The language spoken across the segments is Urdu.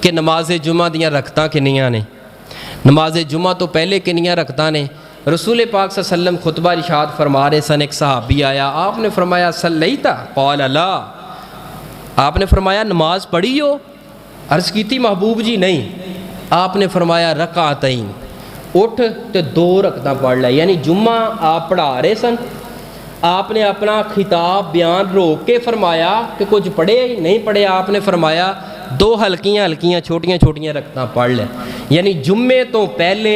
کہ نماز جمعہ دیاں رکعتاں کنیاں نے، نماز جمعہ تو پہلے کنیاں رکعتاں نے۔ رسول پاک صلی اللہ علیہ وسلم خطبہ ارشاد فرما رہے سن، ایک صحابی آیا، آپ نے فرمایا صلیتا؟ قال لا، آپ نے فرمایا نماز پڑھی ہو؟ عرض کی تھی محبوب جی نہیں۔ آپ نے فرمایا رکعتین، اٹھ تے 2 رکعتاں پڑھ لے۔ یعنی جمعہ آپ پڑھا رہے سن، آپ نے اپنا خطاب بیان روک کے فرمایا کہ کچھ پڑھے نہیں پڑھے، آپ نے فرمایا 2 ہلکیاں ہلکیاں چھوٹیاں چھوٹیاں رکعتاں پڑھ لے۔ یعنی جمعے تو پہلے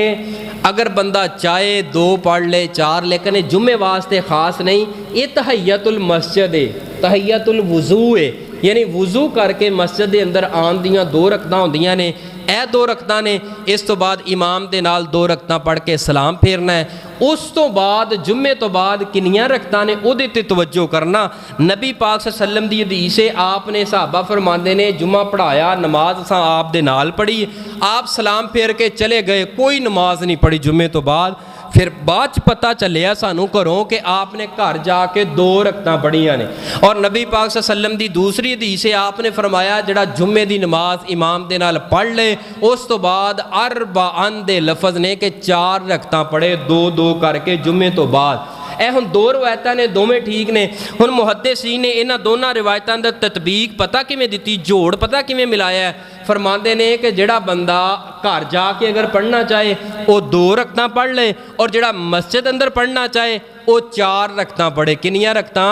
اگر بندہ چاہے 2 پڑھ لے 4، لیکن جمعے واسطے خاص نہیں۔ یہ تحیت المسجد ہے، تحیت الوضو ہے، یعنی وضو کر کے مسجد دے اندر آن دیاں 2 رکعتاں ہوندیاں نے، اے 2 رکعتاں نے۔ اس تو بعد امام دے نال 2 رکعتاں پڑھ کے سلام پھیرنا ہے۔ اس تو بعد جمعے تو بعد کنیاں رکعتاں نے او دے تے توجہ کرنا۔ نبی پاک صلی اللہ علیہ وسلم دی حدیث ہے، آپ نے صحابہ فرماندے نے جمعہ پڑھایا، نماز اساں آپ دے نال پڑھی، آپ سلام پھیر کے چلے گئے، کوئی نماز نہیں پڑھی جمعے تو بعد۔ پھر بعد پتہ چلیا سانوں گھروں کہ آپ نے گھر جا کے 2 رکعتاں پڑھیاں نے۔ اور نبی پاک صلی اللہ علیہ وسلم دی دوسری حدیث ہے، آپ نے فرمایا جڑا جمعے دی نماز امام دے نال پڑھ لے، اس تو بعد اربعن دے لفظ نے کہ 4 رکعتاں پڑھے 2 کر کے جمعے تو بعد۔ اے ہن 2 روایتاں نے، دوویں ٹھیک نے۔ ہن محدثین نے انہاں دونوں روایتاں دا تطبیق پتہ کیویں دتی، جوڑ پتہ کیویں ملایا ہے؟ فرماندے نے کہ جڑا بندہ گھر جا کے اگر پڑھنا چاہے وہ 2 رکعتاں پڑھ لے، اور جڑا مسجد اندر پڑھنا چاہے وہ 4 رکعتاں پڑھے۔ کنیاں رکعتاں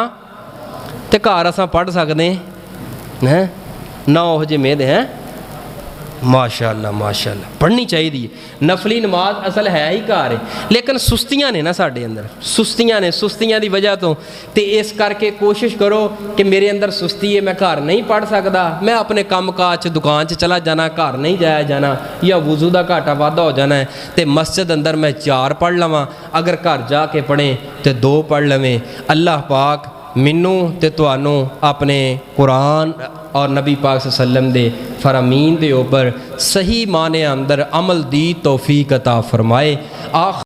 تے گھر اساں پڑھ سکدے ہیں 9 جے میں دے ہیں؟ ماشاءاللہ ماشاءاللہ پڑھنی چاہیے۔ نفلی نماز اصل ہے ہی گھر ہے، لیکن سستیاں نے نا ساڈے اندر، سستیاں دی وجہ تو تے اس کر کے کوشش کرو کہ میرے اندر سستی ہے، میں گھر نہیں پڑھ سکدا، میں اپنے کام کاج دکان چلا جانا، گھر نہیں جایا جانا، یا وضو دا گھاٹا وعدہ ہو جانا ہے تے مسجد اندر میں 4 پڑھ لواں، اگر گھر جا کے پڑھیں تے 2 پڑھ لویں۔ اللہ پاک منوں تے تانوں اپنے قرآن اور نبی پاک صلی اللہ علیہ وسلم دے فرامین دے اوپر صحیح معنی اندر عمل دی توفیق عطا فرمائے۔